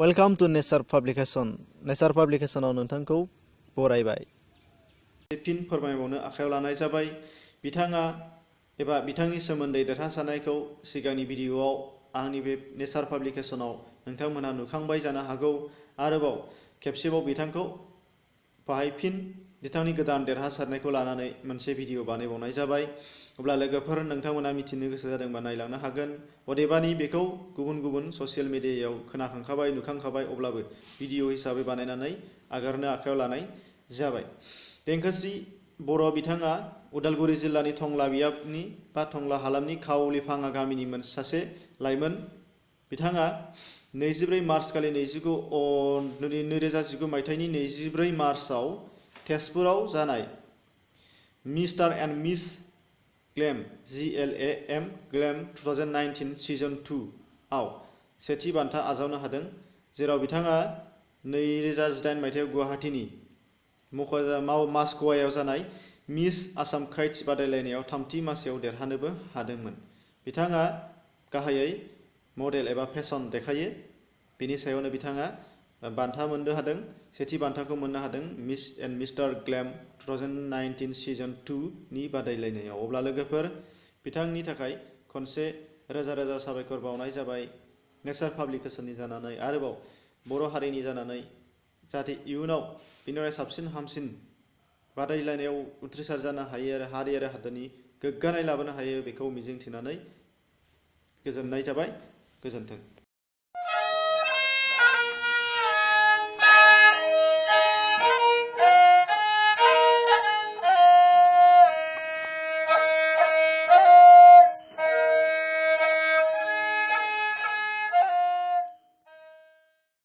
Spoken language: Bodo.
Welcome to nature publication. नेचार पाब्लिकेशनाव नोंथांखौ बरायबाय। फिन फोरमायबावनो आखायाव लानाय जाबाय। बिथाङा एबा बिथांनि सोमोन्दै देरहासारनायखौ सिगांनि भिडिअआव आंनि बे नेचार पाब्लिकेशनाव नोंथांमोनहा नुखांबाय जानो हागौ। आरोबाव खेबसेबाव बिथांखौ बाहाय फिन बिथांनि गोदान देरहासारनायखौ लानानै मोनसे भिडिअ बानायबावनाय जाबाय। अब्ला लोगोफोर नोंथांमोना मिथिनो गोसो जादोंबा नायलांनो हागोन। अदेबानि बेखौ गुबुन गुबुन ससियेल मिडियायाव खोनाखांखाबाय नुखांखाबाय, अब्लाबो भिडिअ हिसाबै बानायनानै आगारनो आखायाव लानाय जाबाय। देंखोस्रि बर' बिथाङा उदालगुरि जिल्लानि टंला बियाबनि बा टंला हालामनि खावलिफाङा गामिनि सासे लाइमोन। बिथाङा 24 मार्च खालि 2019 मायथाइनि 24 मार्चआव तेजपुराव जानाय mister and miss glam GLAM glam 2019 season 2 आव सेथि बान्था आजावनो हादों, जेराव बिथाङा 2018 मायथाइयाव गुवाहाटीनि मास्क'वायाव जानाय मिस आसाम काइट्स बादायलायनायाव थामथि मासियाव देरहानोबो हादोंमोन। बिथाङा गाहायै मडेल एबा फेशन देखायो। बेनि सायावनो बिथाङा बान्था मोननो हादों, सेथि बान्थाखौ मोननो हादों miss and mister glam 2019 season 2 नि बादायलायनायाव। अब्ला लोगोफोर बिथांनि थाखाय खनसे रोजा रोजा साबायखर बावनाय जाबाय नेचार पाब्लिकेशननि जानानै, आरोबाव बर' हारिनि जानानै, जाहाथे इयुनाव बिनिफ्राय साबसिन हामसिन बादायलायनायाव उथ्रिसार जानो हायो आरो हारि आरो हादरनि गोग्गानाय लाबोनो हायो, बेखौ मिजिंथिनानै गोजोननाय जाबाय। गोजोन्थों।